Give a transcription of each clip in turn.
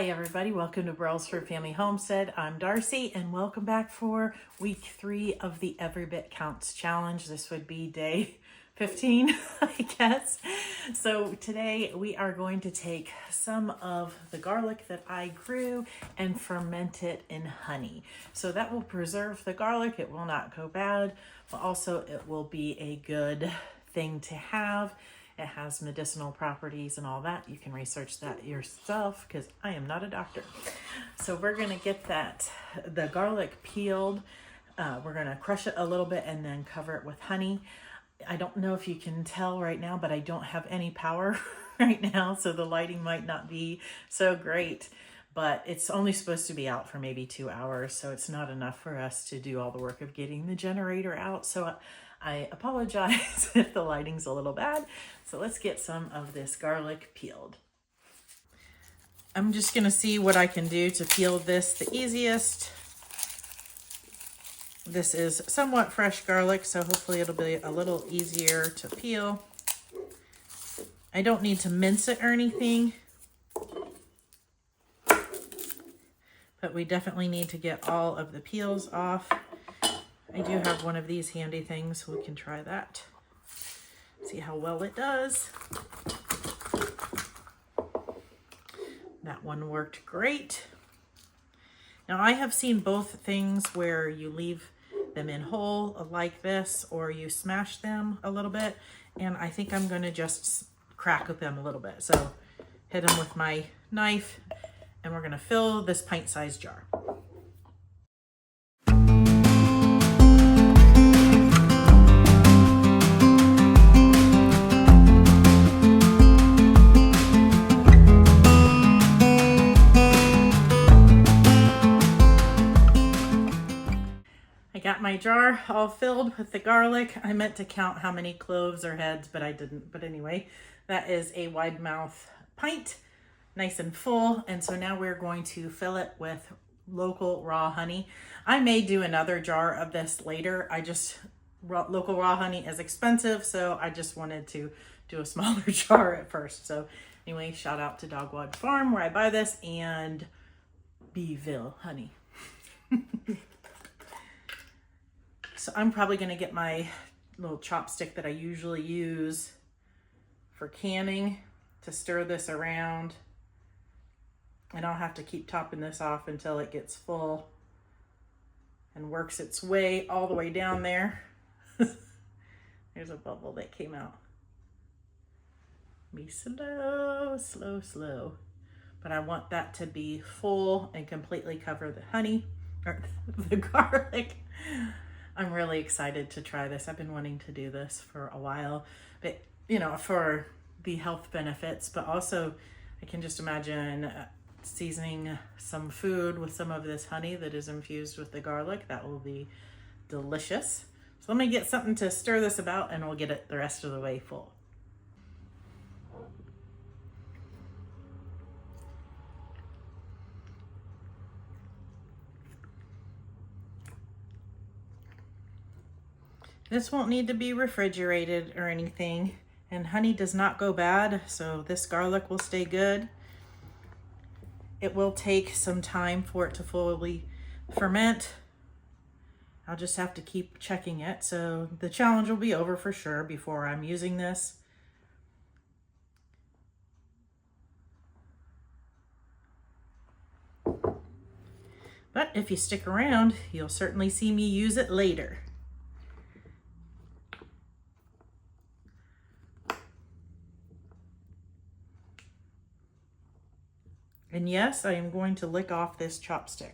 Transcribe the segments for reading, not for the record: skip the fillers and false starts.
Hi everybody, welcome to Bros for Family Homestead. I'm Darcy and welcome back for week 3 of the Every Bit Counts challenge. This would be day 15, I guess. So today we are going to take some of the garlic that I grew and ferment it in honey. So that will preserve the garlic, it will not go bad, but also it will be a good thing to have. It has medicinal properties and all that. You can research that yourself because I am not a doctor. So we're going to get the garlic peeled. We're going to crush it a little bit and then cover it with honey. I don't know if you can tell right now, but I don't have any power right now. So the lighting might not be so great, but it's only supposed to be out for maybe 2 hours. So it's not enough for us to do all the work of getting the generator out. So I apologize if the lighting's a little bad. So let's get some of this garlic peeled. I'm just gonna see what I can do to peel this the easiest. This is somewhat fresh garlic, so hopefully it'll be a little easier to peel. I don't need to mince it or anything, but we definitely need to get all of the peels off. I do have one of these handy things, so we can try that. See how well it does. That one worked great. Now I have seen both things where you leave them in whole like this, or you smash them a little bit, and I think I'm gonna just crack them a little bit. So hit them with my knife, and we're gonna fill this pint-sized jar. Got my jar all filled with the garlic. I meant to count how many cloves or heads, but I didn't. But anyway, that is a wide mouth pint, nice and full. And so now we're going to fill it with local raw honey. I may do another jar of this later. Local raw honey is expensive, so I just wanted to do a smaller jar at first. So anyway, shout out to Dogwood Farm where I buy this, and Beeville honey. So I'm probably going to get my little chopstick that I usually use for canning to stir this around. And I'll have to keep topping this off until it gets full and works its way all the way down there. There's a bubble that came out. Be slow, slow, slow. But I want that to be full and completely cover the honey, or the garlic. I'm really excited to try this. I've been wanting to do this for a while, but for the health benefits, but also I can just imagine seasoning some food with some of this honey that is infused with the garlic. That will be delicious. So let me get something to stir this about and we'll get it the rest of the way full. This won't need to be refrigerated or anything, and honey does not go bad, so this garlic will stay good. It will take some time for it to fully ferment. I'll just have to keep checking it, so the challenge will be over for sure before I'm using this. But if you stick around, you'll certainly see me use it later. And yes, I am going to lick off this chopstick.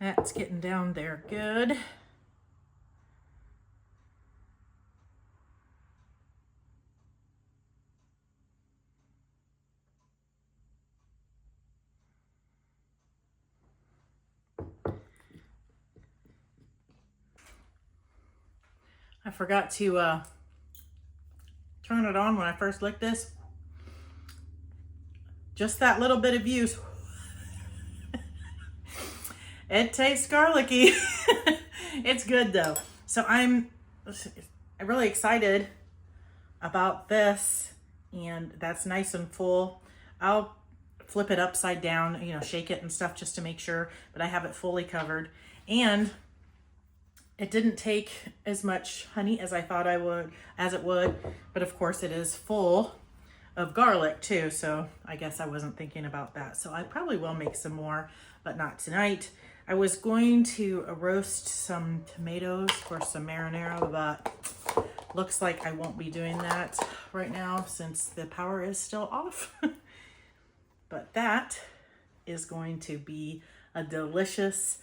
That's getting down there good. I forgot to turn it on when I first licked this. Just that little bit of use. It tastes garlicky. It's good though. So I'm really excited about this, and that's nice and full. I'll flip it upside down, you know, shake it and stuff just to make sure, but I have it fully covered. And it didn't take as much honey as I thought it would, but of course it is full of garlic too, so I guess I wasn't thinking about that. So I probably will make some more, but not tonight. I was going to roast some tomatoes for some marinara, but looks like I won't be doing that right now since the power is still off. But that is going to be a delicious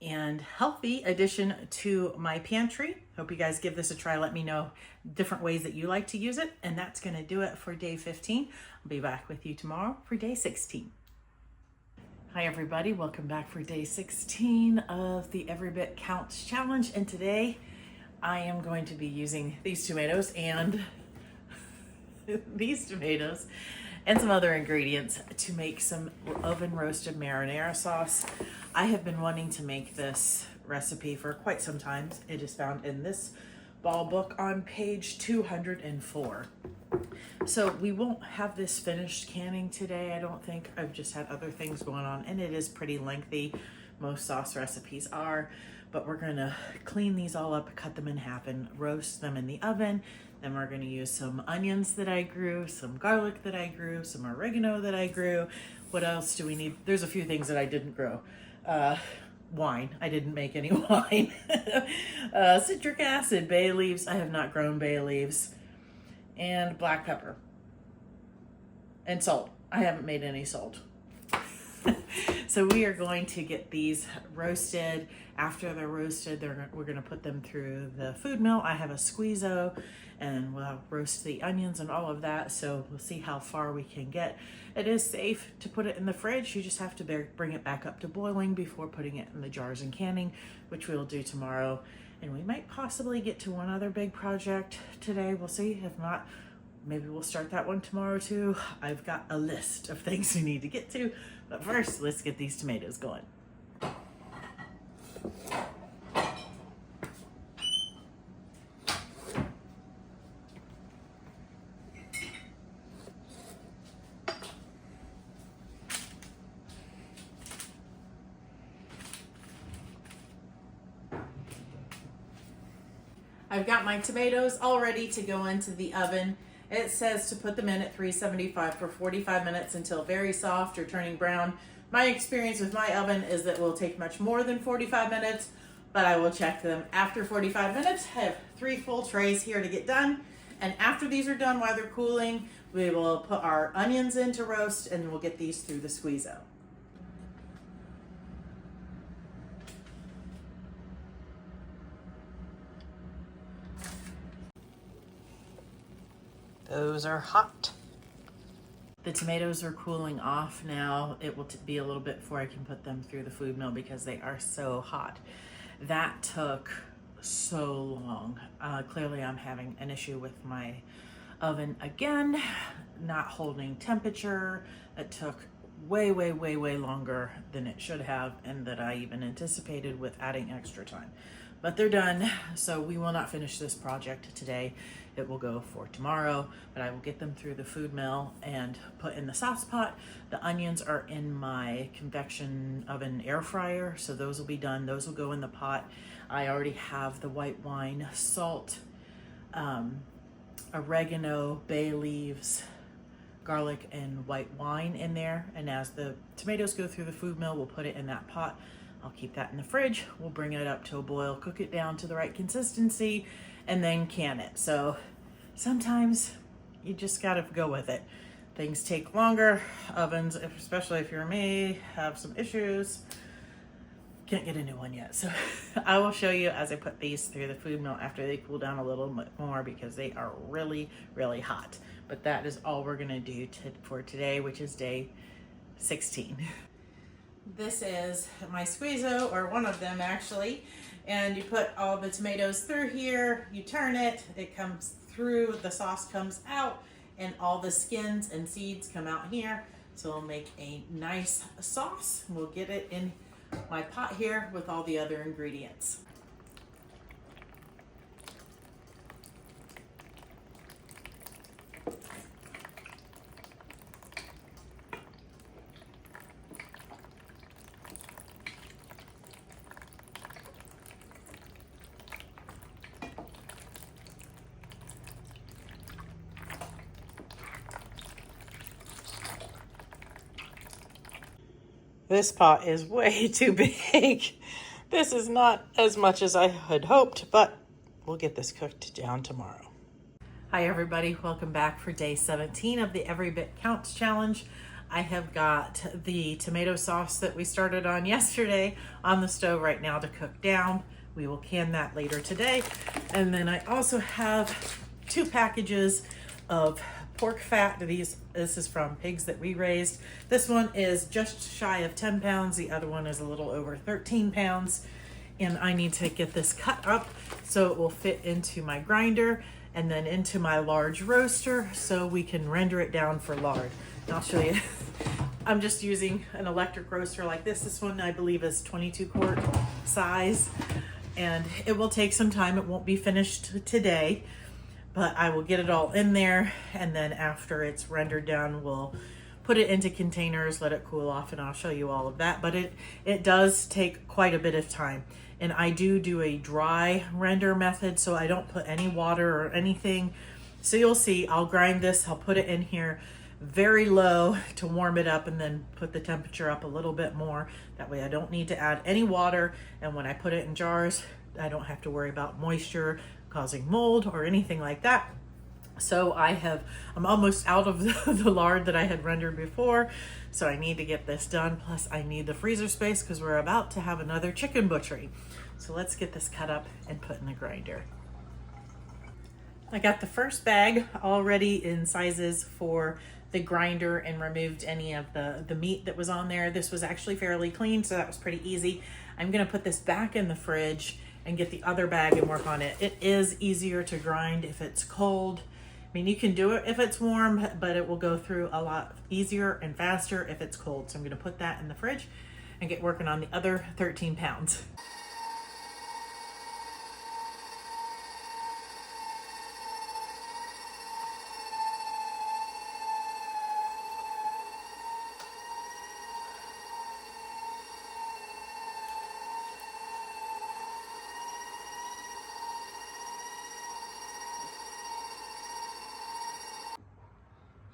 and healthy addition to my pantry. Hope you guys give this a try. Let me know different ways that you like to use it. And that's going to do it for day 15. I'll be back with you tomorrow for day 16. Hi everybody, welcome back for day 16 of the Every Bit Counts challenge. And today I am going to be using these tomatoes and and some other ingredients to make some oven roasted marinara sauce. I have been wanting to make this recipe for quite some time. It is found in this ball book on page 204. So we won't have this finished canning today, I don't think. I've just had other things going on, and it is pretty lengthy. Most sauce recipes are, but we're gonna clean these all up, cut them in half, and roast them in the oven. Then we're gonna use some onions that I grew, some garlic that I grew, some oregano that I grew. What else do we need? There's a few things that I didn't grow. Wine. I didn't make any wine. Citric acid, bay leaves. I have not grown bay leaves. And black pepper. And salt. I haven't made any salt. So we are going to get these roasted. After they're roasted, we're going to put them through the food mill. I have a squeezo, and we'll roast the onions and all of that. So we'll see how far we can get. It is safe to put it in the fridge. You just have to bring it back up to boiling before putting it in the jars and canning, which we'll do tomorrow. And we might possibly get to one other big project today. We'll see. If not, maybe we'll start that one tomorrow too. I've got a list of things we need to get to. But first, let's get these tomatoes going. I've got my tomatoes all ready to go into the oven. It says to put them in at 375 for 45 minutes until very soft or turning brown. My experience with my oven is that it will take much more than 45 minutes, but I will check them after 45 minutes. I have 3 full trays here to get done. And after these are done, while they're cooling, we will put our onions in to roast, and we'll get these through the squeezo. Those are hot. The tomatoes are cooling off now. It will be a little bit before I can put them through the food mill because they are so hot. That took so long. Clearly I'm having an issue with my oven again, not holding temperature. It took way longer than it should have, and that I even anticipated with adding extra time. But they're done, so we will not finish this project today. It will go for tomorrow, but I will get them through the food mill and put in the sauce pot. The onions are in my convection oven air fryer, so those will be done. Those will go in the pot. I already have the white wine, salt, oregano, bay leaves, garlic, and white wine in there. And as the tomatoes go through the food mill, we'll put it in that pot. I'll keep that in the fridge. We'll bring it up to a boil, cook it down to the right consistency, and then can it. So sometimes you just gotta go with it. Things take longer. Ovens, especially if you're me, have some issues. Can't get a new one yet. So I will show you as I put these through the food mill after they cool down a little bit more, because they are really hot. But that is all we're gonna do for today, which is day 16. This is my squeezo, or one of them actually, and you put all the tomatoes through here, you turn it, it comes through, the sauce comes out, and all the skins and seeds come out here. So we'll make a nice sauce. We'll get it in my pot here with all the other ingredients. This pot is way too big. This is not as much as I had hoped, but we'll get this cooked down tomorrow. Hi everybody, welcome back for day 17 of the Every Bit Counts challenge. I have got the tomato sauce that we started on yesterday on the stove right now to cook down. We will can that later today. And then I also have 2 packages of pork fat. This is from pigs that we raised. This one is just shy of 10 pounds. The other one is a little over 13 pounds. And I need to get this cut up so it will fit into my grinder and then into my large roaster so we can render it down for lard. And I'll show you. I'm just using an electric roaster like this. This one I believe is 22 quart size, and it will take some time. It won't be finished today, but I will get it all in there, and then after it's rendered down, we'll put it into containers, let it cool off, and I'll show you all of that. But it does take quite a bit of time. And I do a dry render method, so I don't put any water or anything. So you'll see, I'll grind this, I'll put it in here very low to warm it up, and then put the temperature up a little bit more. That way I don't need to add any water, and when I put it in jars, I don't have to worry about moisture causing mold or anything like that. So I'm almost out of the lard that I had rendered before, so I need to get this done. Plus I need the freezer space because we're about to have another chicken butchery. So let's get this cut up and put in the grinder. I got the first bag already in sizes for the grinder and removed any of the meat that was on there. This was actually fairly clean, so that was pretty easy. I'm gonna put this back in the fridge and get the other bag and work on it. It is easier to grind if it's cold. I mean, you can do it if it's warm, but it will go through a lot easier and faster if it's cold. So I'm gonna put that in the fridge and get working on the other 13 pounds.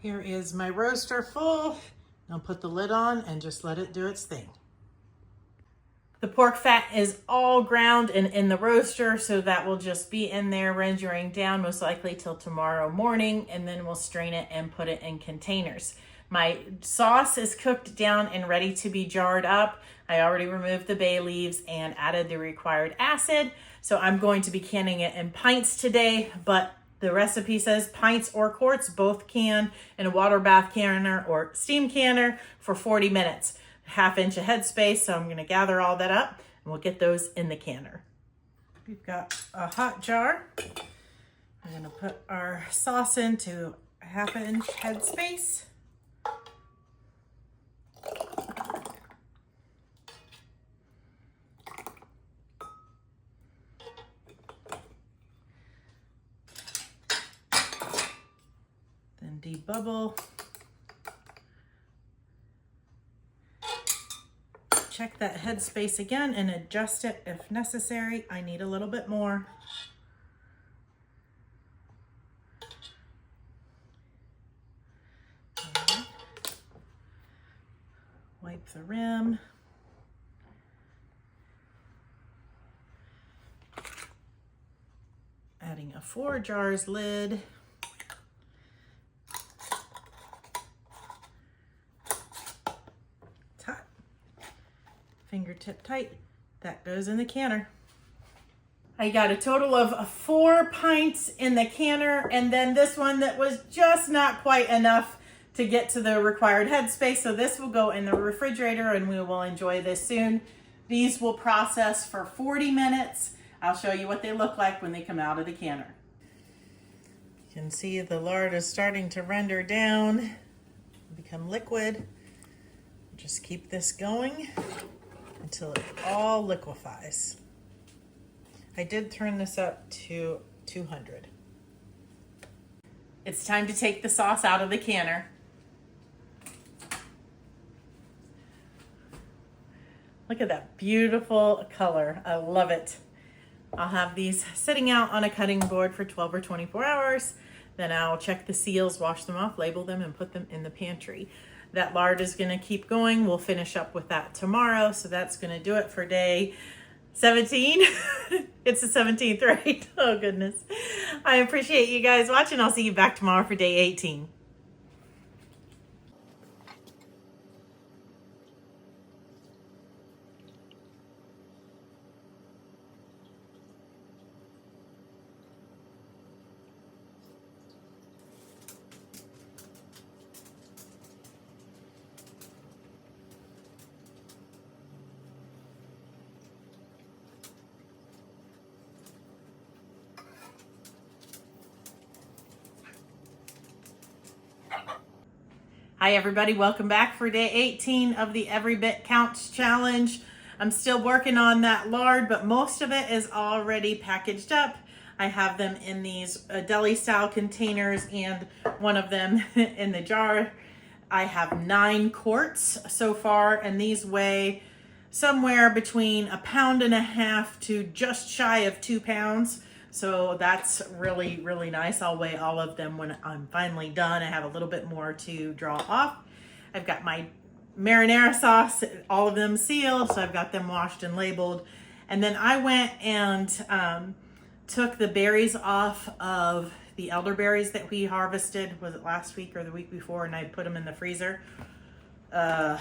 Here is my roaster full. I'll put the lid on and just let it do its thing. The pork fat is all ground and in the roaster, so that will just be in there rendering down most likely till tomorrow morning, and then we'll strain it and put it in containers. My sauce is cooked down and ready to be jarred up. I already removed the bay leaves and added the required acid, so I'm going to be canning it in pints today, but the recipe says pints or quarts, both can in a water bath canner or steam canner for 40 minutes, ½ inch of headspace. So I'm gonna gather all that up and we'll get those in the canner. We've got a hot jar. I'm gonna put our sauce into a ½ inch headspace. Debubble. Check that headspace again and adjust it if necessary. I need a little bit more. Wipe the rim. Adding a 4 jars lid. Fingertip tight. That goes in the canner. I got a total of 4 pints in the canner, and then this one that was just not quite enough to get to the required headspace. So this will go in the refrigerator and we will enjoy this soon. These will process for 40 minutes. I'll show you what they look like when they come out of the canner. You can see the lard is starting to render down, become liquid. Just keep this going until it all liquefies. I did turn this up to 200. It's time to take the sauce out of the canner. Look at that beautiful color. I love it. I'll have these sitting out on a cutting board for 12 or 24 hours. Then I'll check the seals, wash them off, label them, and put them in the pantry. That lard is going to keep going. We'll finish up with that tomorrow. So that's going to do it for day 17. It's the 17th, right? Oh, goodness. I appreciate you guys watching. I'll see you back tomorrow for day 18. Hi everybody, welcome back for day 18 of the Every Bit Counts challenge. I'm still working on that lard, but most of it is already packaged up. I have them in these deli style containers and one of them in the jar. I have 9 quarts so far, and these weigh somewhere between 1.5 pounds to just shy of 2 pounds. So that's really, really nice. I'll weigh all of them when I'm finally done. I have a little bit more to draw off. I've got my marinara sauce, all of them sealed, so I've got them washed and labeled. And then I went and took the berries off of the elderberries that we harvested. Was it last week or the week before? And I put them in the freezer. That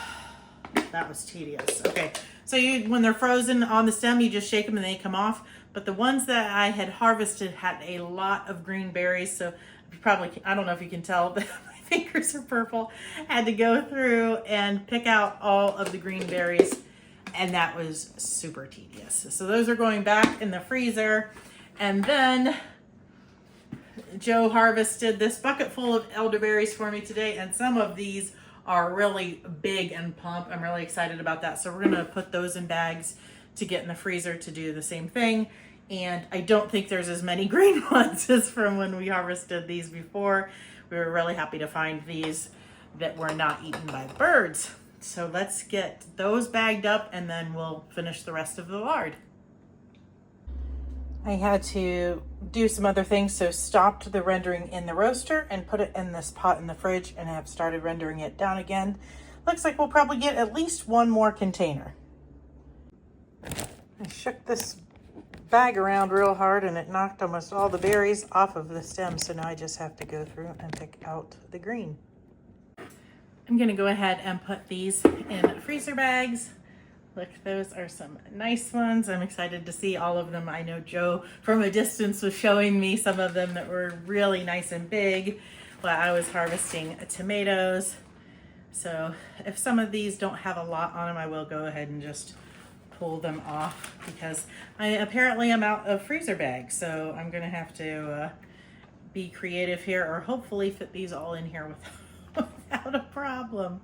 was tedious. Okay, so when they're frozen on the stem, you just shake them and they come off. But the ones that I had harvested had a lot of green berries, so I don't know if you can tell, but my fingers are purple. I had to go through and pick out all of the green berries, and that was super tedious. So those are going back in the freezer. And then Joe harvested this bucket full of elderberries for me today, and some of these are really big and plump. I'm really excited about that. So we're gonna put those in bags to get in the freezer to do the same thing. And I don't think there's as many green ones as from when we harvested these before. We were really happy to find these that were not eaten by the birds. So let's get those bagged up and then we'll finish the rest of the lard. I had to do some other things, so stopped the rendering in the roaster and put it in this pot in the fridge and have started rendering it down again. Looks like we'll probably get at least one more container. I shook this bag around real hard and it knocked almost all the berries off of the stem, so now I just have to go through and pick out the green. I'm gonna go ahead and put these in freezer bags. Look, those are some nice ones. I'm excited to see all of them. I know Joe from a distance was showing me some of them that were really nice and big while I was harvesting tomatoes. So if some of these don't have a lot on them, I will go ahead and just pull them off because I apparently am out of freezer bags. So I'm gonna have to be creative here, or hopefully fit these all in here without a problem.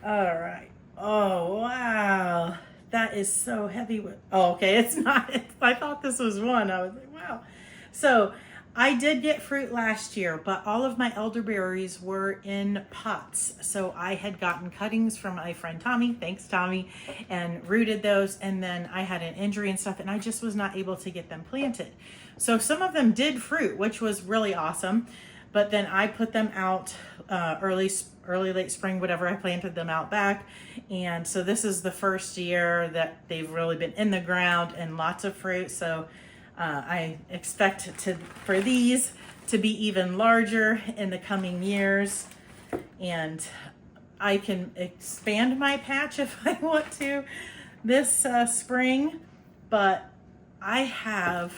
All right. Oh, wow. That is so heavy. Oh, okay. It's not. I thought this was one. I was like, wow. So I did get fruit last year, but all of my elderberries were in pots. So I had gotten cuttings from my friend Tommy, thanks Tommy, and rooted those. And then I had an injury and stuff, and I just was not able to get them planted. So some of them did fruit, which was really awesome. But then I put them out early, late spring, whatever. I planted them out back. And so this is the first year that they've really been in the ground and lots of fruit. So I expect for these to be even larger in the coming years. And I can expand my patch if I want to this spring. But I have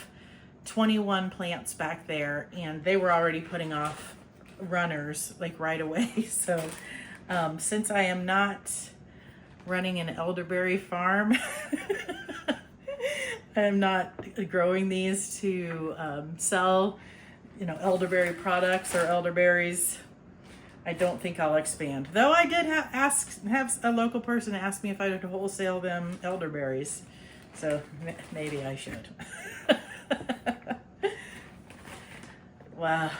21 plants back there, and they were already putting off runners like right away. So since I am not running an elderberry farm, I'm not growing these to sell, elderberry products or elderberries. I don't think I'll expand. Though I did have a local person ask me if I would wholesale them elderberries. So maybe I should. Wow.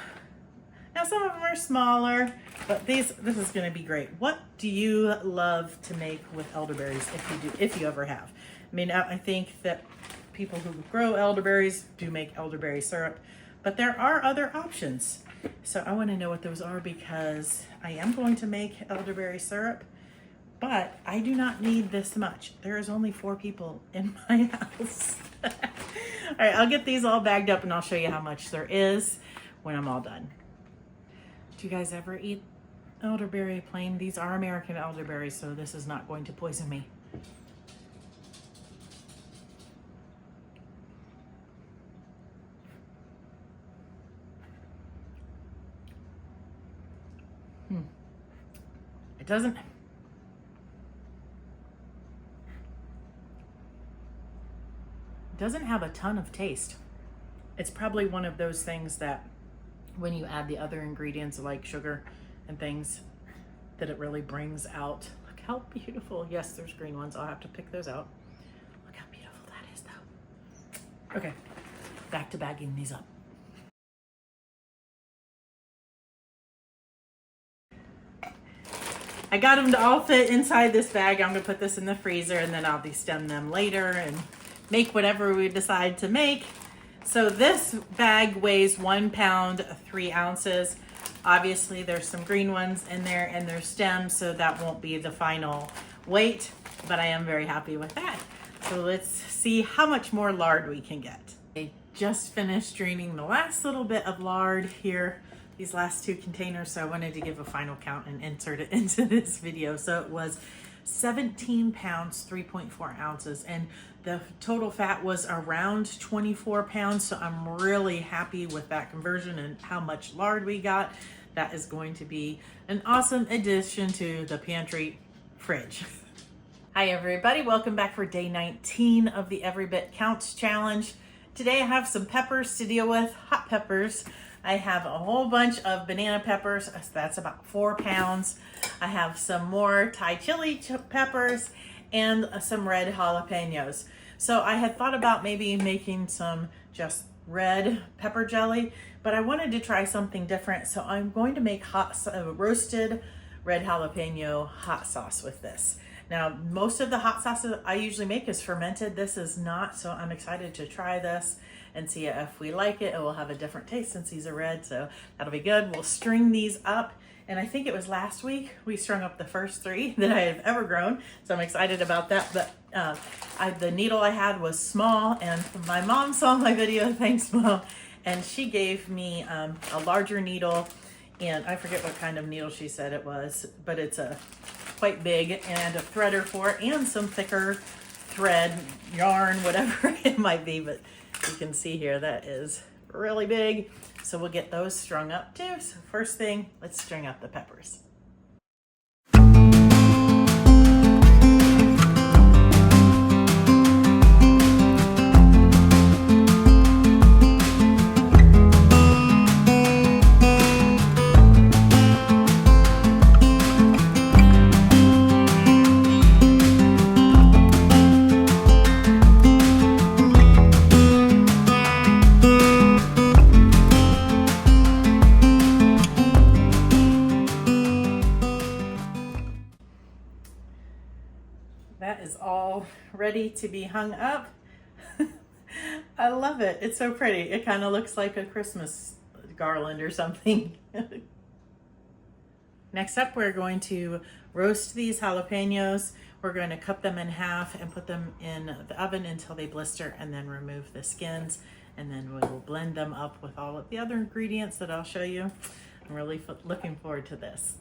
Now some of them are smaller, but this is going to be great. What do you love to make with elderberries if you ever have? I mean, I think that people who grow elderberries do make elderberry syrup, but there are other options. So I want to know what those are because I am going to make elderberry syrup, but I do not need this much. There is only 4 people in my house. All right, I'll get these all bagged up and I'll show you how much there is when I'm all done. Do you guys ever eat elderberry plain? These are American elderberries, so this is not going to poison me. It doesn't have a ton of taste. It's probably one of those things that when you add the other ingredients like sugar and things, that it really brings out. Look how beautiful. Yes, there's green ones. I'll have to pick those out. Look how beautiful that is though. Okay, back to bagging these up. I got them to all fit inside this bag. I'm gonna put this in the freezer and then I'll destem them later and make whatever we decide to make. So this bag weighs 1 pound, 3 ounces. Obviously there's some green ones in there and there's stems, so that won't be the final weight, but I am very happy with that. So let's see how much more lard we can get. I just finished draining the last little bit of lard here, these last 2 containers, so I wanted to give a final count and insert it into this video. So it was 17 pounds, 3.4 ounces, and the total fat was around 24 pounds. So I'm really happy with that conversion and how much lard we got. That is going to be an awesome addition to the pantry fridge. Hi everybody, welcome back for day 19 of the Every Bit Counts challenge. Today I have some peppers to deal with, hot peppers. I have a whole bunch of banana peppers, that's about 4 pounds. I have some more Thai chili peppers and some red jalapeños. So I had thought about maybe making some just red pepper jelly, but I wanted to try something different. So I'm going to make roasted red jalapeno hot sauce with this. Now, most of the hot sauces I usually make is fermented. This is not, so I'm excited to try this and see if we like it. It will have a different taste since these are red, so that'll be good. We'll string these up, and I think it was last week we strung up the first 3 that I have ever grown, so I'm excited about that. But the needle I had was small, and my mom saw my video, thanks Mom, and she gave me a larger needle, and I forget what kind of needle she said it was, but it's quite big, and a threader for it, and some thicker thread, yarn, whatever it might be, but you can see here that is really big. So we'll get those strung up too. So first thing, let's string up the peppers. That is all ready to be hung up. I love it. It's so pretty. It kind of looks like a Christmas garland or something. Next up, we're going to roast these jalapenos. We're going to cut them in half and put them in the oven until they blister, and then remove the skins, and then we will blend them up with all of the other ingredients that I'll show you. I'm really looking forward to this.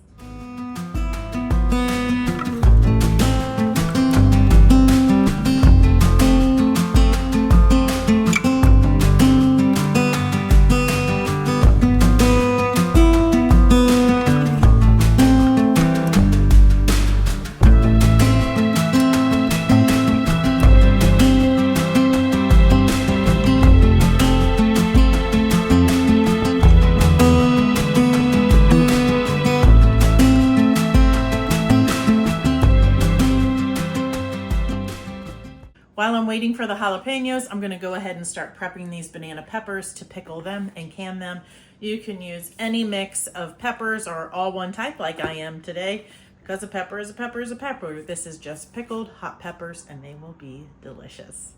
for the jalapeños, I'm gonna go ahead and start prepping these banana peppers to pickle them and can them. You can use any mix of peppers or all one type like I am today, because a pepper is a pepper is a pepper. This is just pickled hot peppers and they will be delicious.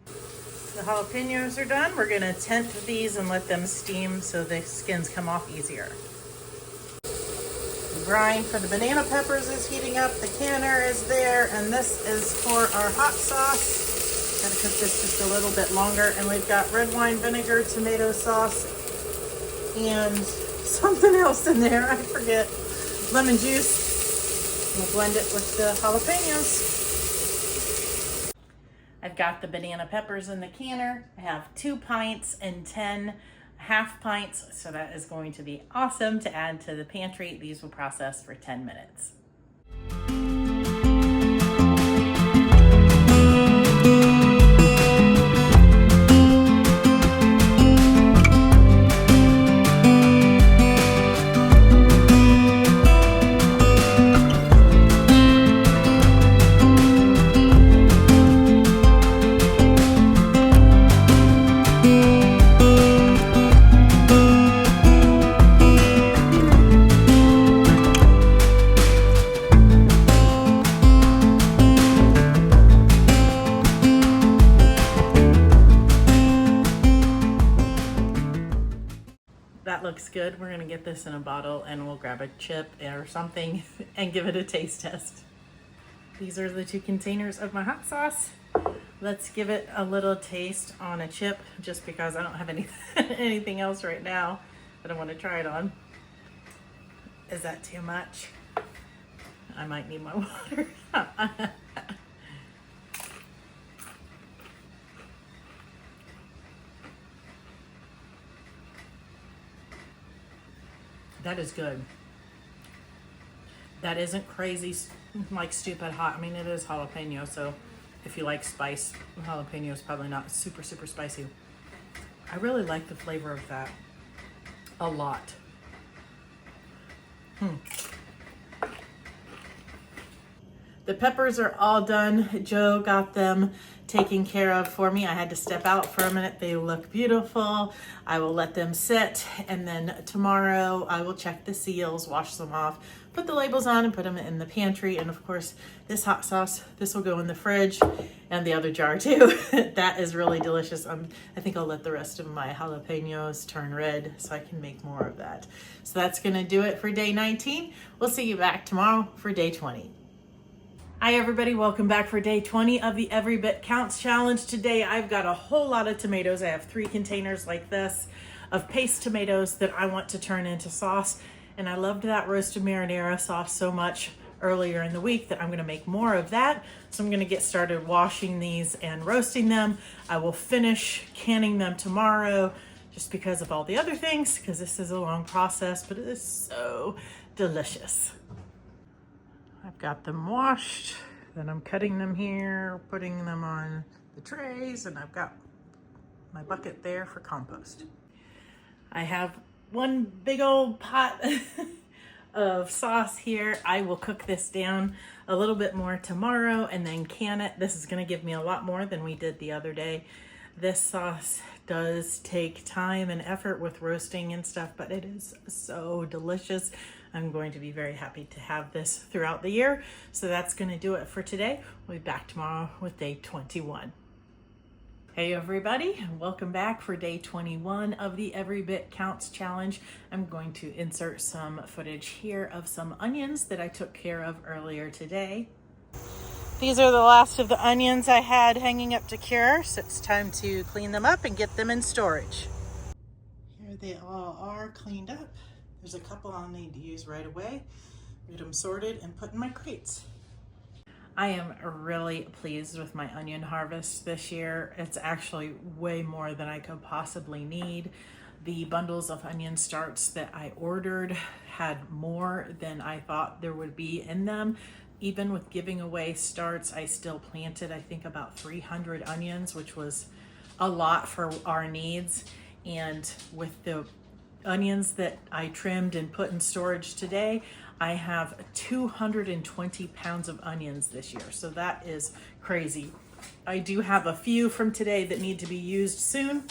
The jalapeños are done. We're gonna tent these and let them steam so the skins come off easier. The brine for the banana peppers is heating up. The canner is there, and this is for our hot sauce. Gotta cook this just a little bit longer. And we've got red wine vinegar, tomato sauce, and something else in there, I forget. Lemon juice. We'll blend it with the jalapeños. I've got the banana peppers in the canner. I have 2 pints and 10 half pints, so that is going to be awesome to add to the pantry. These will process for 10 minutes. That looks good. We're gonna get this in a bottle and we'll grab a chip or something and give it a taste test. These are the 2 containers of my hot sauce. Let's give it a little taste on a chip just because I don't have anything else right now that I want to try it on. Is that too much? I might need my water. That is good. That isn't crazy, like stupid hot. I mean, it is jalapeno, so if you like spice, jalapeno is probably not super, super spicy. I really like the flavor of that a lot. The peppers are all done. Joe got them taken care of for me. I had to step out for a minute. They look beautiful. I will let them sit, and then tomorrow I will check the seals, wash them off, put the labels on, and put them in the pantry. And of course, this hot sauce, this will go in the fridge and the other jar too. That is really delicious. I think I'll let the rest of my jalapenos turn red so I can make more of that. So that's gonna do it for day 19. We'll see you back tomorrow for day 20. Hi everybody, welcome back for day 20 of the Every Bit Counts challenge. Today I've got a whole lot of tomatoes. I have 3 containers like this of paste tomatoes that I want to turn into sauce. And I loved that roasted marinara sauce so much earlier in the week that I'm gonna make more of that. So I'm gonna get started washing these and roasting them. I will finish canning them tomorrow just because of all the other things, because this is a long process, but it is so delicious. I've got them washed, then I'm cutting them here, putting them on the trays, and I've got my bucket there for compost. I have 1 big old pot of sauce here. I will cook this down a little bit more tomorrow and then can it. This is gonna give me a lot more than we did the other day. This sauce does take time and effort with roasting and stuff, but it is so delicious. I'm going to be very happy to have this throughout the year. So that's going to do it for today. We'll be back tomorrow with day 21. Hey everybody, welcome back for day 21 of the Every Bit Counts challenge. I'm going to insert some footage here of some onions that I took care of earlier today. These are the last of the onions I had hanging up to cure, so it's time to clean them up and get them in storage. Here they all are cleaned up. There's a couple I'll need to use right away. Get them sorted and put in my crates. I am really pleased with my onion harvest this year. It's actually way more than I could possibly need. The bundles of onion starts that I ordered had more than I thought there would be in them. Even with giving away starts, I still planted, I think, about 300 onions, which was a lot for our needs. And with the onions that I trimmed and put in storage today, I have 220 pounds of onions this year. So that is crazy. I do have a few from today that need to be used soon,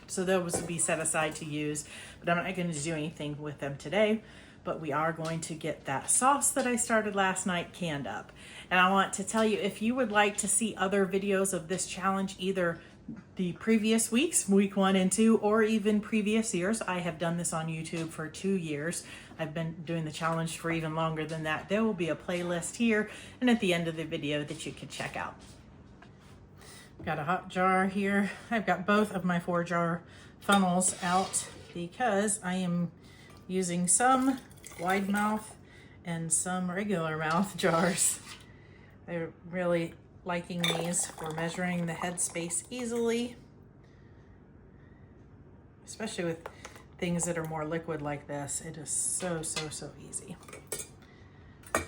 so those will be set aside to use, but I'm not going to do anything with them today. But we are going to get that sauce that I started last night canned up. And I want to tell you, if you would like to see other videos of this challenge, either the previous weeks, week 1 and 2, or even previous years, I have done this on YouTube for 2 years. I've been doing the challenge for even longer than that. There will be a playlist here and at the end of the video that you can check out. Got a hot jar here. I've got both of my 4-jar funnels out because I am using some wide mouth and some regular mouth jars. I'm really liking these for measuring the headspace easily, especially with things that are more liquid like this. It is so easy. And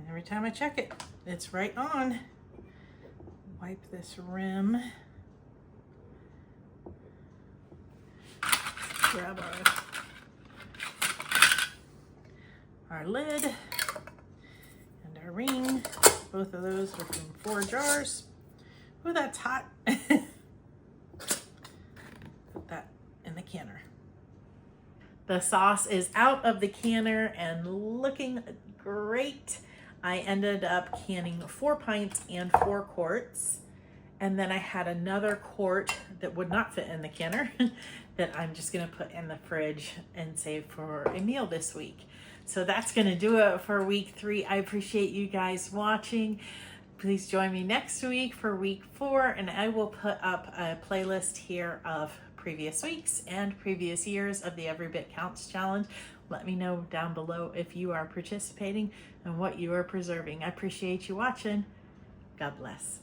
every time I check it, it's right on. Wipe this rim. Grab our lid and our ring. Both of those are from 4 jars. Oh, that's hot. Put that in the canner. The sauce is out of the canner and looking great. I ended up canning 4 pints and 4 quarts. And then I had another quart that would not fit in the canner that I'm just gonna put in the fridge and save for a meal this week. So that's gonna do it for week 3. I appreciate you guys watching. Please join me next week for week 4, and I will put up a playlist here of previous weeks and previous years of the Every Bit Counts challenge. Let me know down below if you are participating and what you are preserving. I appreciate you watching. God bless.